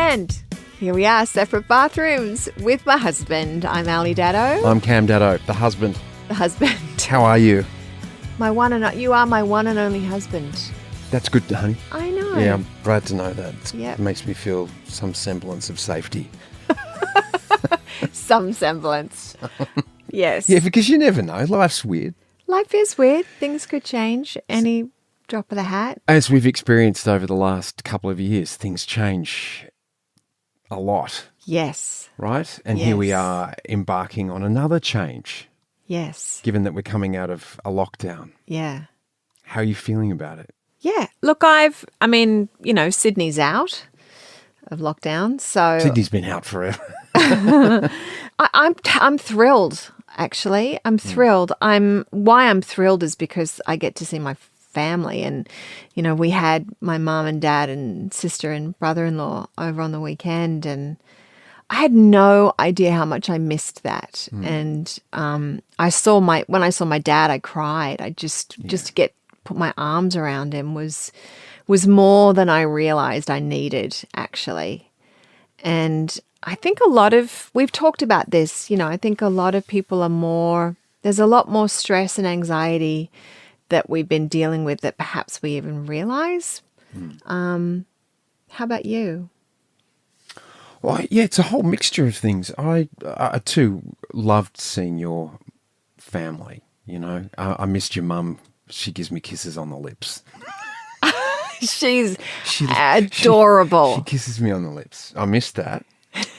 And here we are, separate bathrooms with my husband. I'm Daddo. I'm Daddo, the husband. The husband. How are you? You are my one and only husband. That's good, honey. I know. Yeah, I'm glad to know that. Yep. It makes me feel some semblance of safety. Some semblance. Yes. Yeah, because you never know. Life's weird. Life is weird. Things could change any drop of the hat. As we've experienced over the last couple of years, things change a lot. Yes. Right? And here we are embarking on another change. Yes. Given that we're coming out of a lockdown. Yeah. How are you feeling about it? Yeah. Look, Sydney's out of lockdown, so Sydney's been out forever. I'm thrilled, actually. I'm thrilled. Why I'm thrilled is because I get to see my family, and we had my mum and dad and sister and brother-in-law over on the weekend, and I had no idea how much I missed that. And when I saw my dad, I cried. I just to put my arms around him was more than I realized I needed, actually. And I think we've talked about this, I think a lot of people there's a lot more stress and anxiety that we've been dealing with that perhaps we even realize. How about you? Well, yeah, it's a whole mixture of things. I too loved seeing your family, I missed your mum. She gives me kisses on the lips. She's adorable. She kisses me on the lips. I missed that.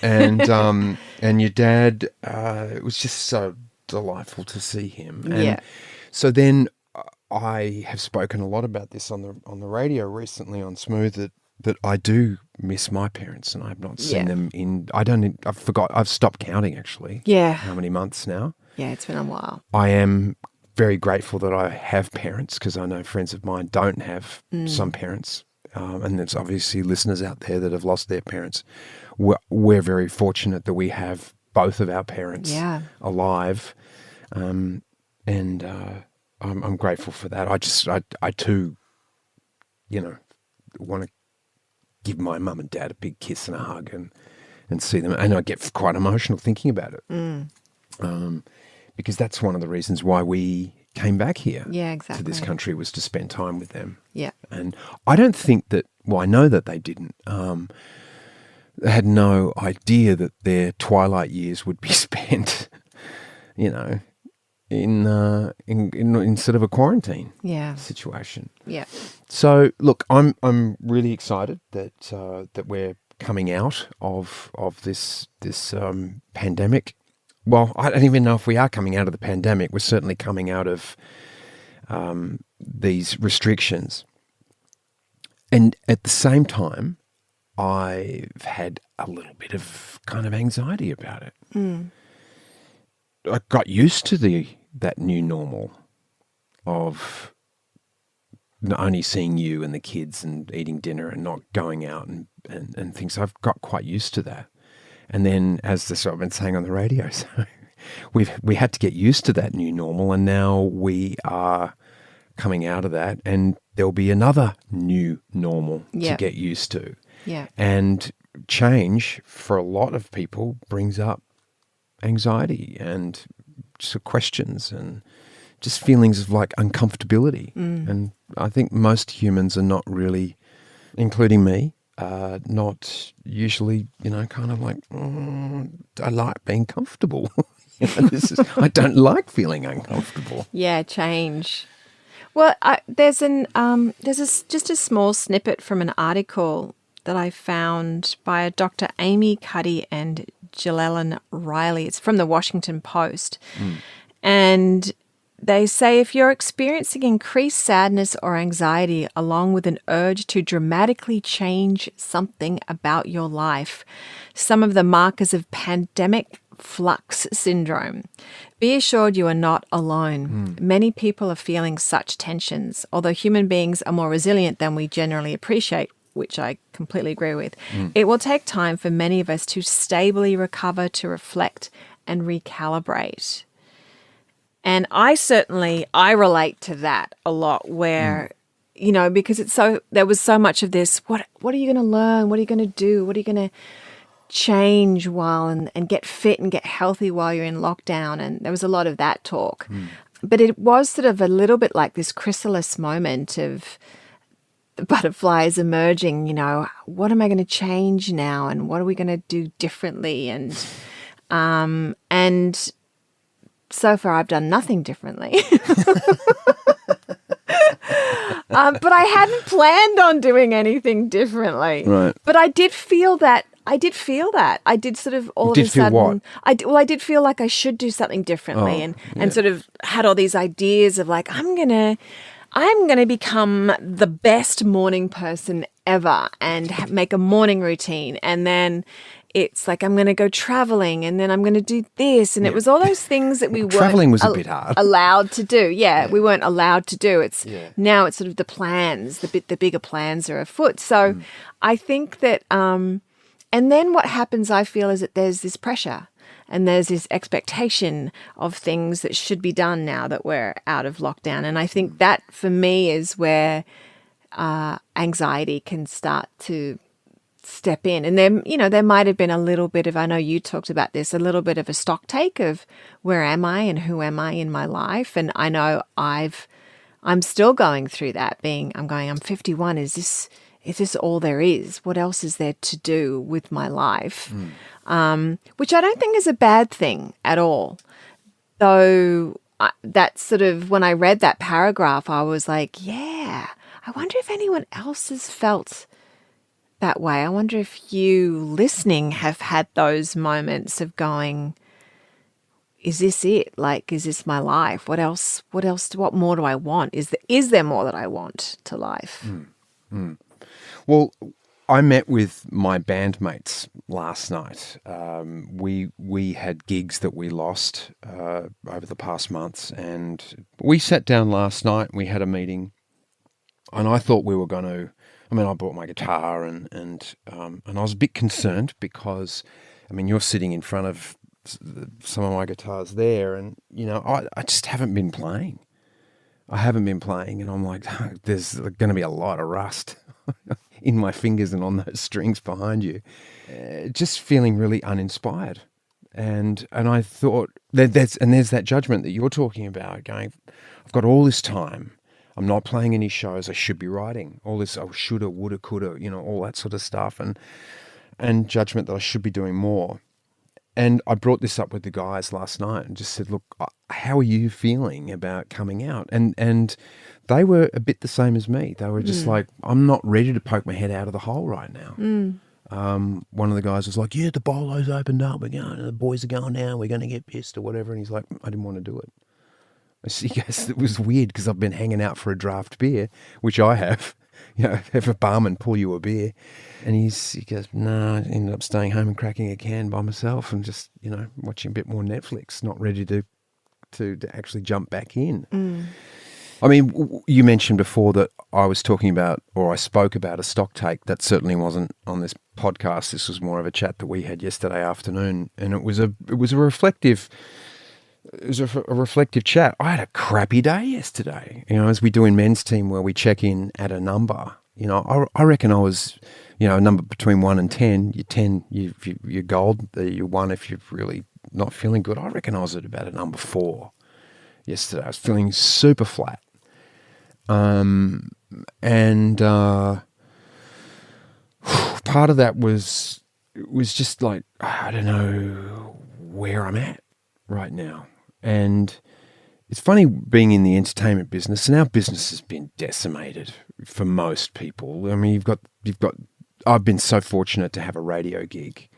And and your dad, it was just so delightful to see him. And so then I have spoken a lot about this on the radio recently on Smooth that I do miss my parents, and I have not seen them I've stopped counting actually. Yeah. How many months now? Yeah, it's been a while. I am very grateful that I have parents, because I know friends of mine don't have some parents. And there's obviously listeners out there that have lost their parents. We're very fortunate that we have both of our parents alive. And I'm grateful for that. I too, want to give my mum and dad a big kiss and a hug and see them. And I get quite emotional thinking about it. Because that's one of the reasons why we came back here to this country, was to spend time with them. Yeah. And I don't think I know that they didn't. They had no idea that their twilight years would be spent, in sort of a quarantine situation. Yeah. So look, I'm really excited that we're coming out of this pandemic. Well, I don't even know if we are coming out of the pandemic. We're certainly coming out of these restrictions. And at the same time, I've had a little bit of kind of anxiety about it. I got used to that new normal of not only seeing you and the kids and eating dinner and not going out and things. I've got quite used to that. And then, as I've been saying on the radio, so we had to get used to that new normal, and now we are coming out of that, and there'll be another new normal to get used to. Yeah. And change for a lot of people brings up anxiety and just questions and just feelings of like uncomfortability. And I think most humans are not really, including me, not usually, kind of like, I like being comfortable. I don't like feeling uncomfortable. Yeah, change. Well, there's just a small snippet from an article that I found by a Dr. Amy Cuddy and Gillian Riley. It's from the Washington Post. And they say if you're experiencing increased sadness or anxiety along with an urge to dramatically change something about your life, some of the markers of pandemic flux syndrome, be assured you are not alone. Many people are feeling such tensions, although human beings are more resilient than we generally appreciate, which I completely agree with. It will take time for many of us to stably recover, to reflect and recalibrate. And I relate to that a lot, where because there was so much of this, what are you going to learn? What are you going to do? What are you going to change while and get fit and get healthy while you're in lockdown? And there was a lot of that talk. But it was sort of a little bit like this chrysalis moment of the butterflies emerging, what am I going to change now? And what are we going to do differently? And so far I've done nothing differently. But I hadn't planned on doing anything differently. Right. But I did feel that. I did sort of all of a sudden. What? I did feel like I should do something differently, and sort of had all these ideas of like I'm gonna become the best morning person ever and make a morning routine, and then it's like I'm going to go traveling, and then I'm going to do this, and it was all those things that we weren't Traveling was a bit hard. allowed to do. Yeah, we weren't allowed to do. Now it's sort of the plans, the bigger plans are afoot. So I think that, and then what happens, I feel, is that there's this pressure and there's this expectation of things that should be done now that we're out of lockdown. And I think that for me is where anxiety can start to step in. And there might have been a little bit of, I know you talked about this, a little bit of a stock take of where am I and who am I in my life? And I know I'm still going through that, I'm 51. Is this all there is? What else is there to do with my life? Which I don't think is a bad thing at all. Though that's sort of, when I read that paragraph, I was like, yeah, I wonder if anyone else has felt that way. I wonder if you listening have had those moments of going, is this it? Like, is this my life? What else, what more do I want? Is there more that I want to life? Well, I met with my bandmates last night. We had gigs that we lost over the past months, and we sat down last night and we had a meeting, and I thought we were going to, I brought my guitar and I was a bit concerned because, you're sitting in front of some of my guitars there, and, I just haven't been playing. And I'm like, there's going to be a lot of rust in my fingers and on those strings behind you. Just feeling really uninspired. And I thought, there's that judgment that you're talking about, going, I've got all this time. I'm not playing any shows. I should be writing. All this, shoulda, woulda, coulda, all that sort of stuff, and judgment that I should be doing more. And I brought this up with the guys last night and just said, look, how are you feeling about coming out? And they were a bit the same as me. They were just like, I'm not ready to poke my head out of the hole right now. One of the guys was like, yeah, the bolo's opened up. The boys are going down. We're going to get pissed or whatever. And he's like, I didn't want to do it. He goes, it was weird because I've been hanging out for a draft beer, which I have. Have a barman pull you a beer. And he goes, no, I ended up staying home and cracking a can by myself and just, watching a bit more Netflix, not ready to actually jump back in. You mentioned before that I was talking about, or I spoke about, a stock take. That certainly wasn't on this podcast. This was more of a chat that we had yesterday afternoon. And it was a reflective chat. I had a crappy day yesterday, as we do in men's team where we check in at a number. I reckon I was, a number between 1 and 10. You're 10, you're gold. You're 1 if you're really not feeling good. I reckon I was at about a number 4 yesterday. I was feeling super flat. And part of that was just like, I don't know where I'm at right now. And it's funny being in the entertainment business, and our business has been decimated for most people. You've got. I've been so fortunate to have a radio gig,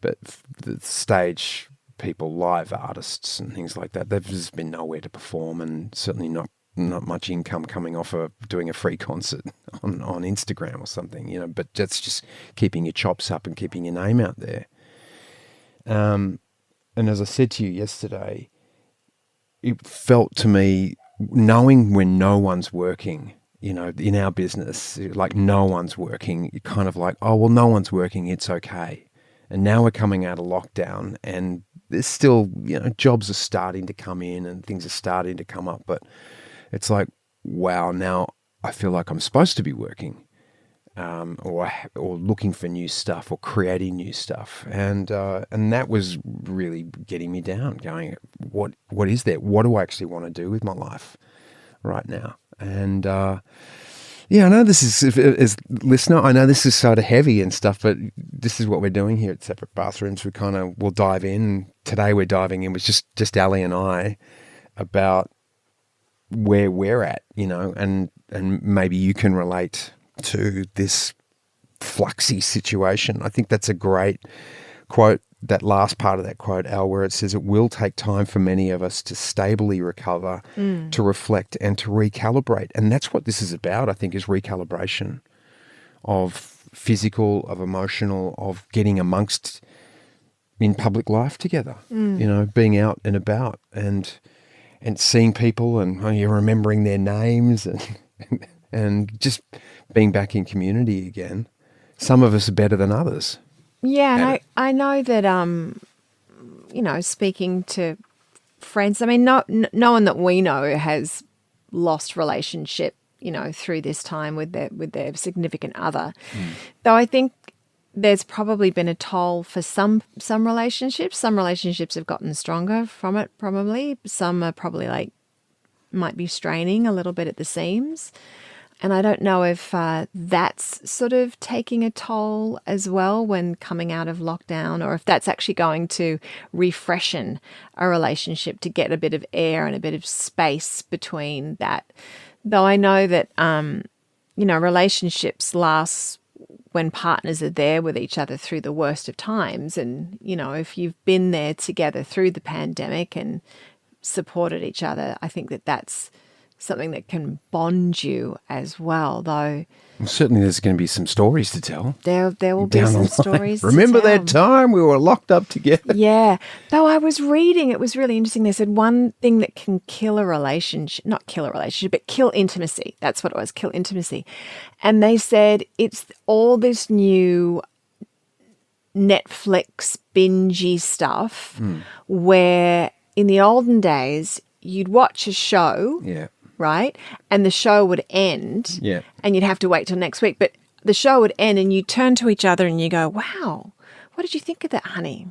but the stage people, live artists, and things like that, there's just been nowhere to perform, and certainly not much income coming off of doing a free concert on Instagram or something. But that's just keeping your chops up and keeping your name out there. And as I said to you yesterday, it felt to me, knowing when no one's working, in our business, like no one's working, you're kind of like, oh, well, no one's working, it's okay. And now we're coming out of lockdown and there's still, jobs are starting to come in and things are starting to come up. But it's like, wow, now I feel like I'm supposed to be working, or looking for new stuff or creating new stuff, and that was really getting me down. Going, what is there? What do I actually want to do with my life right now? And yeah, I know this is, as listener, I know this is sort of heavy and stuff, but this is what we're doing here at Separate Bathrooms. We'll dive in. Today we're diving in with just Elle and I about where we're at, and maybe you can relate to this fluxy situation. I think that's a great quote, that last part of that quote, Elle, where it says, it will take time for many of us to stably recover, to reflect and to recalibrate. And that's what this is about, I think, is recalibration of physical, of emotional, of getting amongst in public life together, being out and about and seeing people and you're remembering their names and just being back in community again. Some of us are better than others. Yeah, and I know that, speaking to friends, I mean, no one that we know has lost relationship, through this time with their significant other. Though I think there's probably been a toll for some relationships. Some relationships have gotten stronger from it, probably. Some are probably might be straining a little bit at the seams. And I don't know if that's sort of taking a toll as well when coming out of lockdown, or if that's actually going to refreshen a relationship to get a bit of air and a bit of space between that. Though I know that, relationships last when partners are there with each other through the worst of times. And, if you've been there together through the pandemic and supported each other, I think that that's something that can bond you as well, though. Well, certainly there's going to be some stories to tell. There will be some stories Remember to tell. that time we were locked up together? Yeah. Though I was reading, it was really interesting. They said one thing that can kill a relationship, not kill a relationship, but kill intimacy. That's what it was, kill intimacy. And they said it's all this new Netflix bingey stuff where in the olden days you'd watch a show. Yeah. Right? And the show would end. Yeah. And you'd have to wait till next week. But the show would end and you turn to each other and you go, wow, what did you think of that, honey?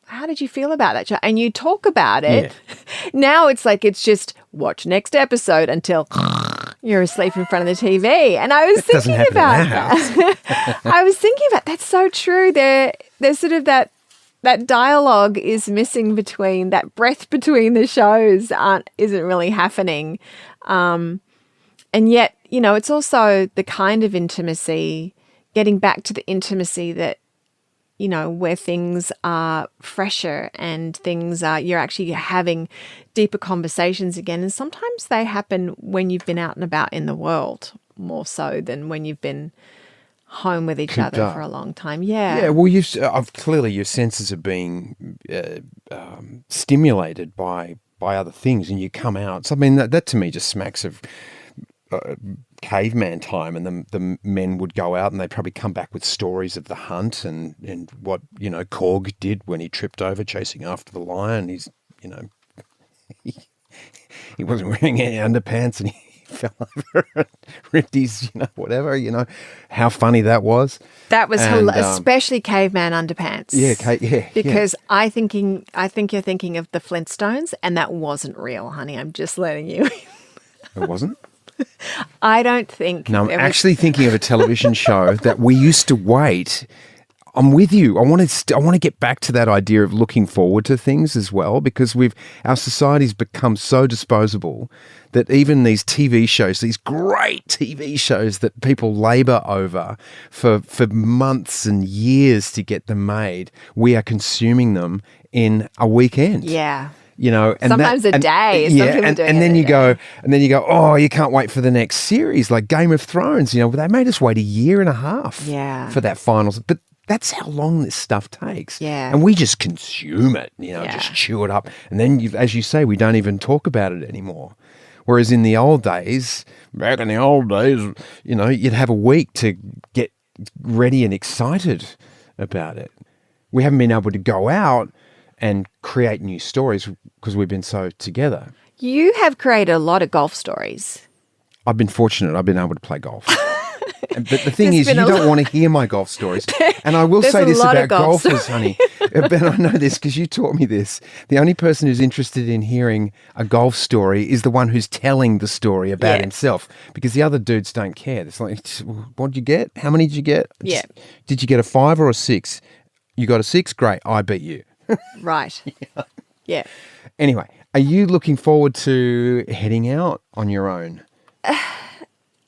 How did you feel about that show? And you talk about it. Yeah. Now it's it's just watch next episode until you're asleep in front of the TV. And I was thinking about that. I was thinking about that's so true. There's sort of that dialogue is missing between that breath between the shows isn't really happening. And yet, it's also the kind of intimacy, getting back to the intimacy that, where things are fresher and you're actually having deeper conversations again. And sometimes they happen when you've been out and about in the world more so than when you've been home with each other for a long time. Yeah. Well, clearly your senses are being stimulated by other things, and you come out. So I mean, that to me just smacks of caveman time, and the men would go out and they'd probably come back with stories of the hunt and what Korg did when he tripped over chasing after the lion. He's he wasn't wearing any underpants and he fell over and ripped his, whatever, how funny that was. That was especially caveman underpants. Yeah, because I think you're thinking of the Flintstones, and that wasn't real, honey. I'm just letting you. It wasn't? I don't think. No, I'm actually thinking of a television show that we used to wait. I'm with you. I want to get back to that idea of looking forward to things as well, because our society's become so disposable that even these TV shows, these great TV shows that people labour over for months and years to get them made, we are consuming them in a weekend. Yeah. And sometimes a day. And then you go, oh, you can't wait for the next series, like Game of Thrones. They made us wait a year and a half for that final. But that's how long this stuff takes. Yeah. And we just consume it, just chew it up. And then, as you say, we don't even talk about it anymore. Whereas back in the old days, you'd have a week to get ready and excited about it. We haven't been able to go out and create new stories because we've been so together. You have created a lot of golf stories. I've been fortunate. I've been able to play golf. But the thing There's is, you been a don't want to hear my golf stories. And I will There's say a this lot of about golf golfers, honey. But I know this because you taught me this. The only person who's interested in hearing a golf story is the one who's telling the story about Yeah. himself, because the other dudes don't care. It's like, what did you get? How many did you get? Yeah. Did you get a 5 or a 6? You got a 6? Great. I beat you. Right. Yeah. Anyway, are you looking forward to heading out on your own?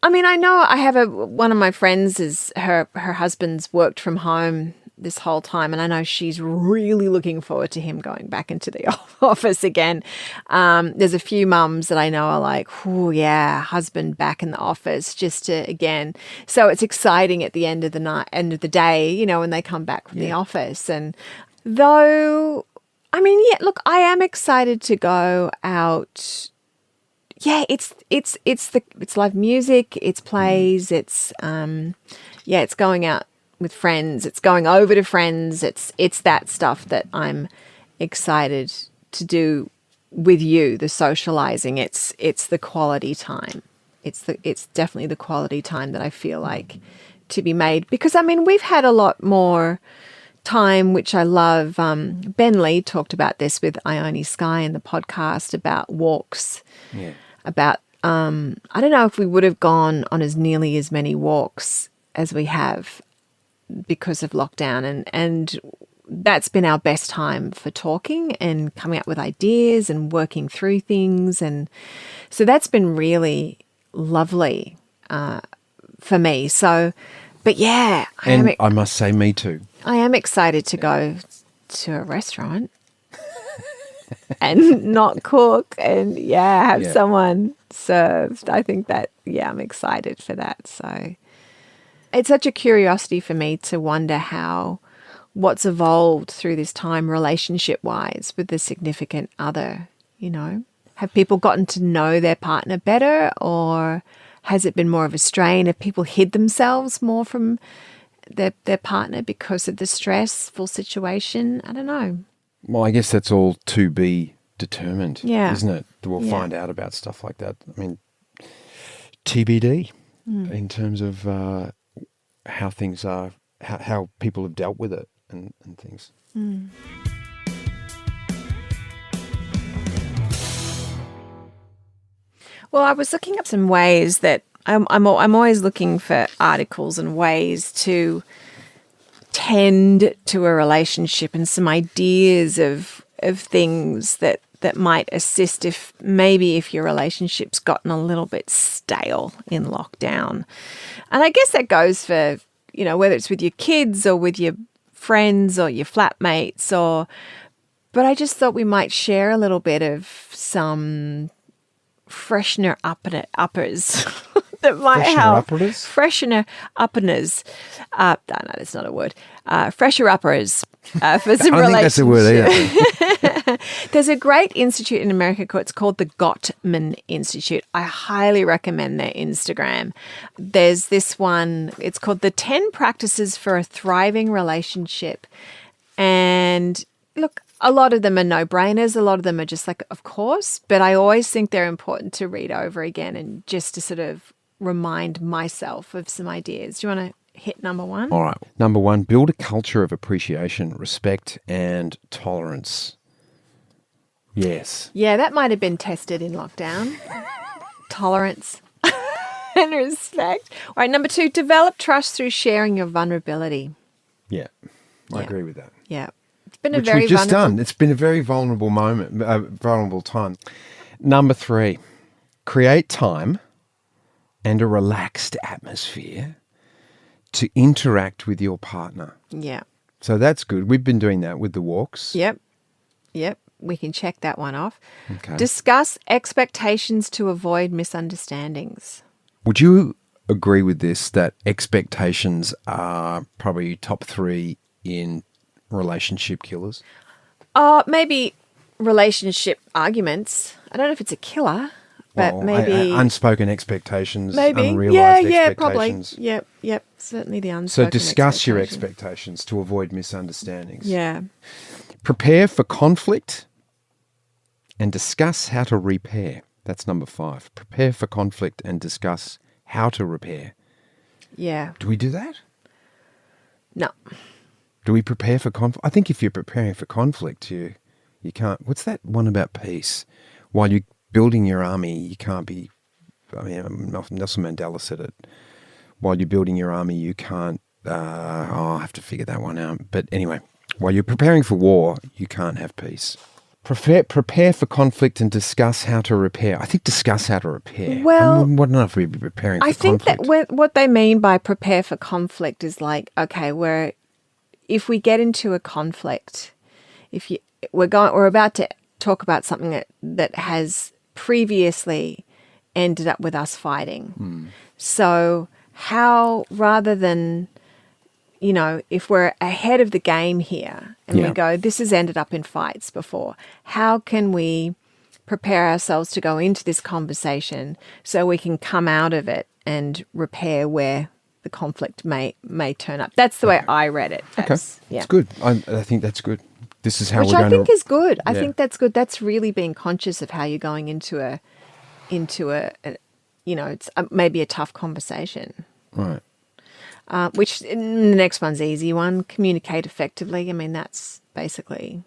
I mean, I know I have one of my friends is her husband's worked from home this whole time, and I know she's really looking forward to him going back into the office again. There's a few mums that I know are like, oh yeah, husband back in the office just to again. So it's exciting at the end of the day, you know, when they come back from the office. And though, I mean, yeah, look, I am excited to go out. Yeah, it's live music, it's plays, it's going out with friends, it's going over to friends, it's that stuff that I'm excited to do with you, the socializing. It's the quality time. It's definitely the quality time that I feel like to be made, because I mean we've had a lot more time, which I love. Ben Lee talked about this with Ione Sky in the podcast about walks. Yeah. About, I don't know if we would have gone on as nearly as many walks as we have because of lockdown. And that's been our best time for talking and coming up with ideas and working through things. And so that's been really lovely for me. So, but yeah. I must say, me too. I am excited to go to a restaurant. And not cook and have someone served. I think that, I'm excited for that. So it's such a curiosity for me to wonder what's evolved through this time relationship wise with the significant other, you know. Have people gotten to know their partner better, or has it been more of a strain? Have people hid themselves more from their partner because of the stressful situation? I don't know. Well, I guess that's all to be determined, isn't it? We'll find out about stuff like that. I mean, TBD in terms of how things are, how people have dealt with it and things. Mm. Well, I was looking up some ways that I'm always looking for articles and ways to tend to a relationship and some ideas of things that might assist if your relationship's gotten a little bit stale in lockdown. And I guess that goes for, you know, whether it's with your kids or with your friends or your flatmates but I just thought we might share a little bit of some freshener uppers. That might help. Freshener uppers. No, that's not a word. Fresher uppers for some relationships. I think that's a word either. There's a great institute in America it's called the Gottman Institute. I highly recommend their Instagram. There's this one, it's called the 10 Practices for a Thriving Relationship. And look, a lot of them are no-brainers. A lot of them are just like, of course. But I always think they're important to read over again and just to sort of remind myself of some ideas. Do you want to hit number one? All right. Number one, build a culture of appreciation, respect, and tolerance. Yes. Yeah, that might have been tested in lockdown. Tolerance and respect. All right, number two, develop trust through sharing your vulnerability. Yeah, I agree with that. Yeah. It's been Which we've just done. It's been a very vulnerable moment, vulnerable time. Number three, create time and a relaxed atmosphere to interact with your partner. Yeah. So that's good. We've been doing that with the walks. Yep. We can check that one off. Okay. Discuss expectations to avoid misunderstandings. Would you agree with this, that expectations are probably top 3 in relationship killers? Maybe relationship arguments. I don't know if it's a killer. But maybe unspoken expectations, maybe. unrealised Probably. expectations. Yep. Certainly the unspoken. So discuss your expectations to avoid misunderstandings. Yeah. Prepare for conflict and discuss how to repair. That's number 5. Prepare for conflict and discuss how to repair. Yeah. Do we do that? No. Do we prepare for conflict? I think if you're preparing for conflict, you can't. What's that one about peace? While you're building your army, you can't be. I mean, Nelson Mandela said it. While you're building your army, you can't. I'll have to figure that one out. But anyway, while you're preparing for war, you can't have peace. Prepare for conflict and discuss how to repair. I think discuss how to repair. Well, I don't know if we'd be preparing for conflict. I think that what they mean by prepare for conflict is like, okay, if we get into a conflict, we're about to talk about something that has previously ended up with us fighting. So how, rather than, if we're ahead of the game here and we go, this has ended up in fights before, how can we prepare ourselves to go into this conversation so we can come out of it and repair where the conflict may turn up? That's the way I read it. Okay, it's good. I think that's good. This is how Which we're going I think to... is good. I Yeah. think that's good. That's really being conscious of how you're going into a it's maybe a tough conversation. Right. Which the next one's easy one. Communicate effectively. I mean, that's basically...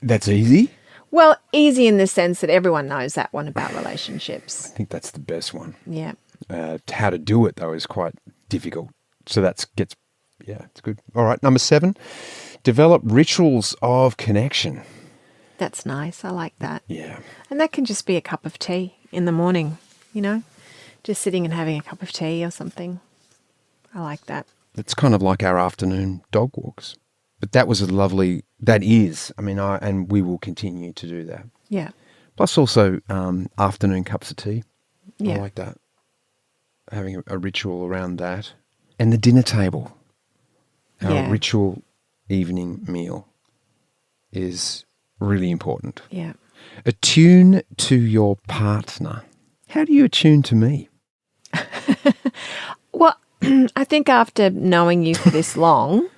That's easy? Well, easy in the sense that everyone knows that one about relationships. I think that's the best one. Yeah. How to do it, though, is quite difficult. So it's good. All right, number 7, develop rituals of connection. That's nice. I like that. Yeah. And that can just be a cup of tea in the morning, just sitting and having a cup of tea or something. I like that. It's kind of like our afternoon dog walks. But that is, and we will continue to do that. Yeah. Plus also afternoon cups of tea. Yeah. I like that. Having a ritual around that. And the dinner table. Our ritual evening meal is really important. Yeah. Attune to your partner. How do you attune to me? Well, I think after knowing you for this long,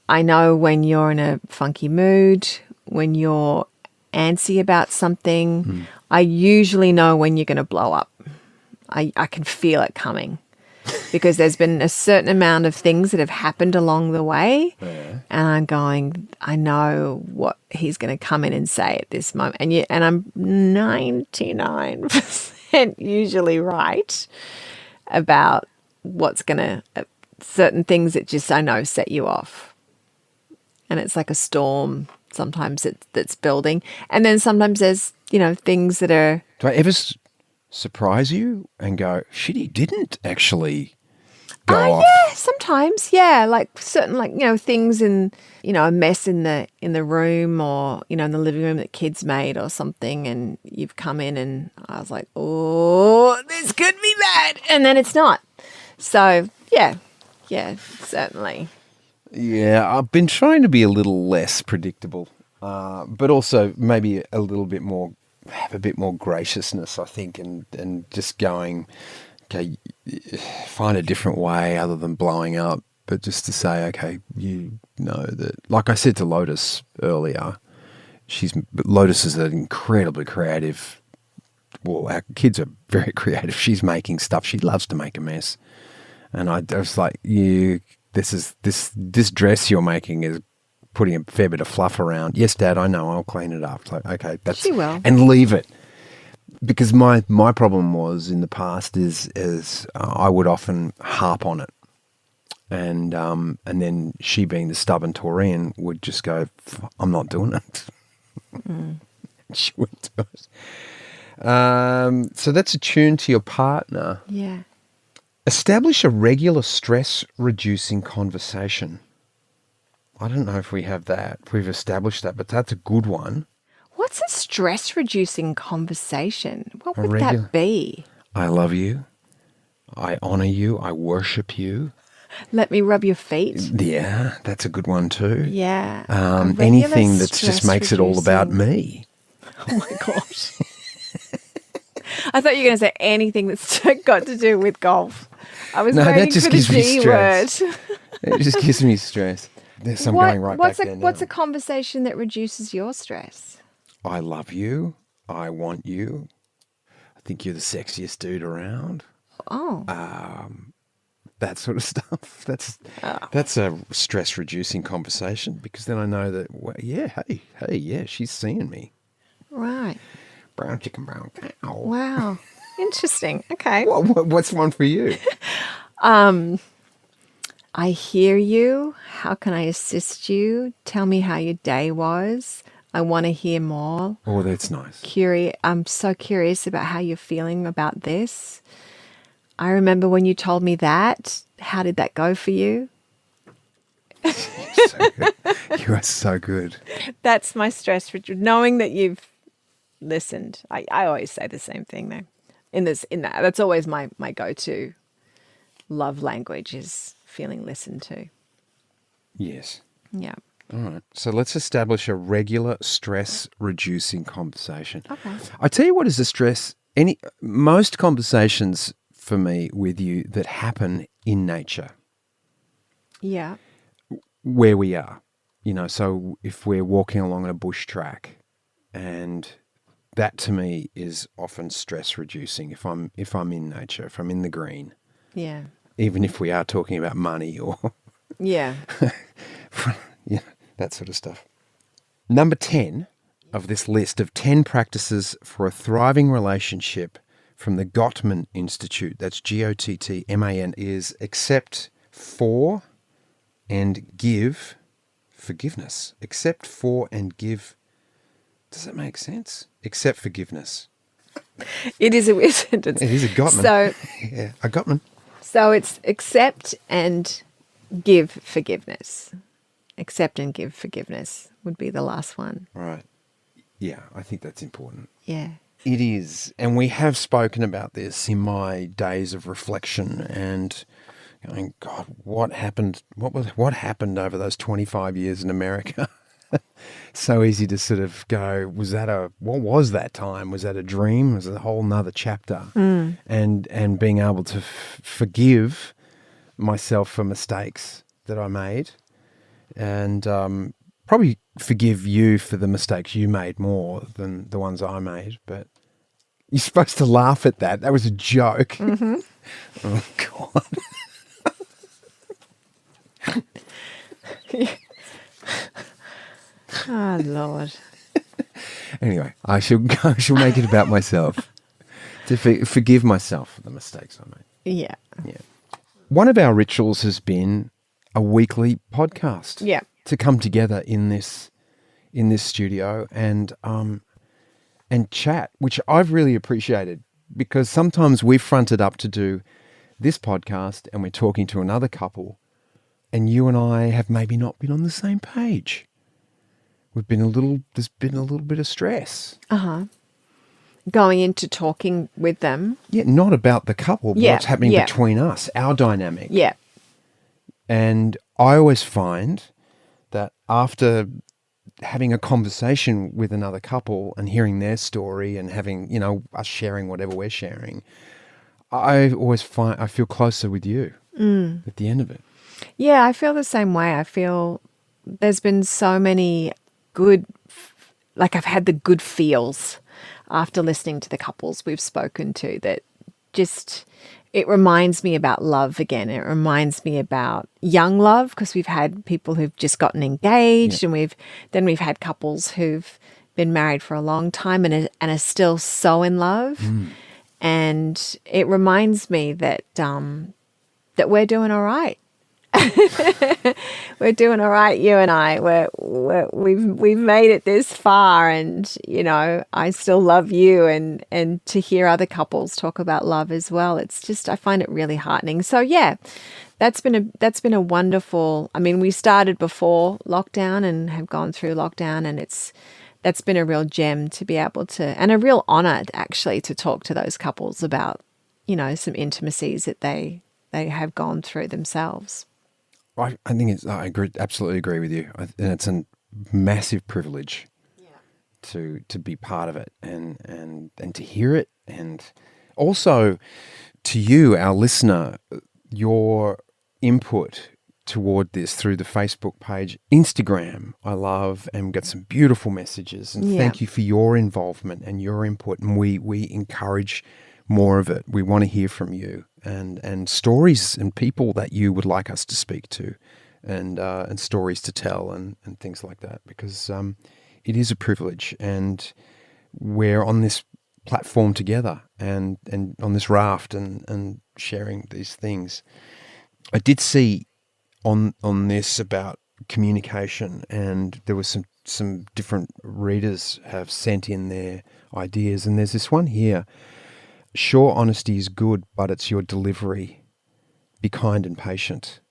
I know when you're in a funky mood, when you're antsy about something. I usually know when you're going to blow up. I can feel it coming because there's been a certain amount of things that have happened along the way. Yeah. And I'm going, I know what he's going to come in and say at this moment. And I'm 99% usually right about what's going to, certain things that just I know set you off. And it's like a storm sometimes that's building. And then sometimes there's, things that are... Do I ever surprise you and go, shit, he didn't actually go off? Yeah, sometimes. Yeah, like certain things in, a mess in the room or, in the living room that kids made or something, and you've come in and I was like, oh, this could be bad. And then it's not. So, yeah, certainly. Yeah, I've been trying to be a little less predictable, but also maybe a little bit more, have a bit more graciousness, I think, and just going, okay, find a different way other than blowing up, but just to say, okay, that, like I said to Lotus earlier, Lotus is an incredibly creative, our kids are very creative. She's making stuff. She loves to make a mess. And I was like, this dress you're making is putting a fair bit of fluff around. Yes, Dad, I know. I'll clean it up. It's like, okay, she will. And leave it. Because my problem was in the past is I would often harp on it, and then she, being the stubborn Taurian, would just go, I'm not doing it. She wouldn't do it. So that's attuned to your partner. Yeah. Establish a regular stress-reducing conversation. I don't know if we have that. We've established that, but that's a good one. What's a stress-reducing conversation? What would that be? I love you. I honor you. I worship you. Let me rub your feet. Yeah, that's a good one too. Yeah. Anything that just makes it all about me. Oh my gosh. I thought you were going to say anything that's got to do with golf. I was waiting for the G word. It just gives me stress. There's some going right back there now. What's a conversation that reduces your stress? I love you. I want you. think you're the sexiest dude around. Oh. That sort of stuff. That's a stress-reducing conversation because then I know that, well, yeah, hey, she's seeing me. Right. Brown chicken, brown cow. Wow. Interesting. Okay. What's one for you? I hear you. How can I assist you? Tell me how your day was. I want to hear more. Oh, that's nice. I'm so curious about how you're feeling about this. I remember when you told me that. How did that go for you? So good. You are so good. That's my stress, knowing that you've listened. I always say the same thing though. That's always my go-to love language is feeling listened to. Yes. Yeah. All right. So let's establish a regular stress-reducing conversation. Okay. I tell you what is most conversations for me with you that happen in nature. Yeah. Where we are. So if we're walking along a bush track, and that to me is often stress-reducing if I'm in nature, if I'm in the green. Yeah. Even if we are talking about money or Yeah. that sort of stuff. Number 10 of this list of 10 practices for a thriving relationship from the Gottman Institute, that's Gottman, is accept for and give forgiveness. Accept for and give. Does that make sense? Accept forgiveness. It is a weird sentence. It is a Gottman. So, yeah, a Gottman. So it's accept and give forgiveness. Accept and give forgiveness would be the last one. Right. Yeah, I think that's important. Yeah. It is. And we have spoken about this in my days of reflection and going, God, what happened? What happened over those 25 years in America? So easy to sort of go, what was that time? Was that a dream? Was it a whole nother chapter? And being able to forgive myself for mistakes that I made and probably forgive you for the mistakes you made more than the ones I made. But you're supposed to laugh at that. That was a joke. Mm-hmm. Oh, God. Oh, Lord. Anyway, I shall make it about myself to forgive myself for the mistakes I made. Yeah. Yeah. One of our rituals has been a weekly podcast. Yeah. To come together in this studio and chat, which I've really appreciated because sometimes we've fronted up to do this podcast and we're talking to another couple and you and I have maybe not been on the same page. There's been a little bit of stress. Uh-huh. Going into talking with them. Yeah, not about the couple, but what's happening between us, our dynamic. Yeah. And I always find that after having a conversation with another couple and hearing their story and having, us sharing whatever we're sharing, I feel closer with you at the end of it. Yeah, I feel the same way. I feel there's been so many good, I've had the good feels after listening to the couples we've spoken to that just, it reminds me about love again. It reminds me about young love because we've had people who've just gotten engaged and we've had couples who've been married for a long time and are still so in love. And it reminds me that that we're doing all right. We're doing all right, you and I. We've made it this far, and I still love you. And to hear other couples talk about love as well, it's just I find it really heartening. So yeah, that's been a wonderful. I mean, we started before lockdown and have gone through lockdown, and that's been a real gem to be able to, and a real honor actually to talk to those couples about some intimacies that they have gone through themselves. I think absolutely agree with you. And it's a massive privilege to be part of it and to hear it. And also to you, our listener, your input toward this through the Facebook page. Instagram, I love, and we've got some beautiful messages. And thank you for your involvement and your input. And we encourage more of it. We want to hear from you and stories and people that you would like us to speak to and stories to tell and things like that, because it is a privilege, and we're on this platform together and on this raft and sharing these things. I did see on this about communication, and there was some different readers have sent in their ideas, and there's this one here. Sure, honesty is good, but it's your delivery. Be kind and patient.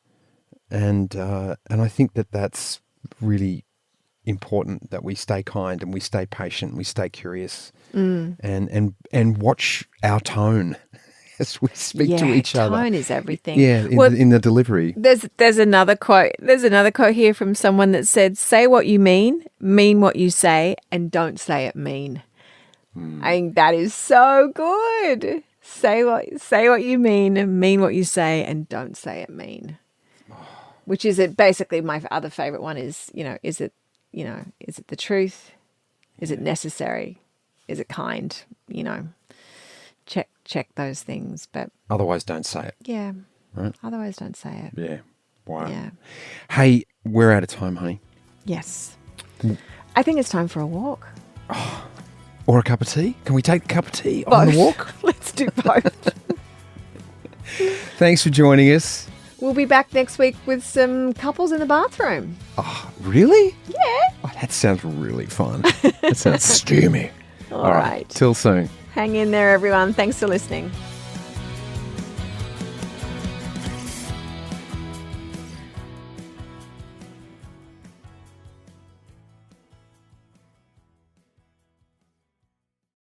And I think that's really important, that we stay kind and we stay patient, and we stay curious, and watch our tone as we speak to each other. Tone is everything. Yeah, in the delivery. There's another quote. There's another quote here from someone that said, "Say what you mean what you say, and don't say it mean." I think that is so good. Say what you mean what you say, and don't say it mean. Which is it? Basically, my other favorite one is, is it the truth? Is it necessary? Is it kind? Check those things, but otherwise don't say it. Yeah. Right. Otherwise don't say it. Yeah. Wow. Yeah. Hey, we're out of time, honey. Yes. I think it's time for a walk. Or a cup of tea. Can we take a cup of tea on the walk? Let's do both. Thanks for joining us. We'll be back next week with some couples in the bathroom. Oh, really? Yeah. Oh, that sounds really fun. That sounds steamy. All right. Till soon. Hang in there, everyone. Thanks for listening.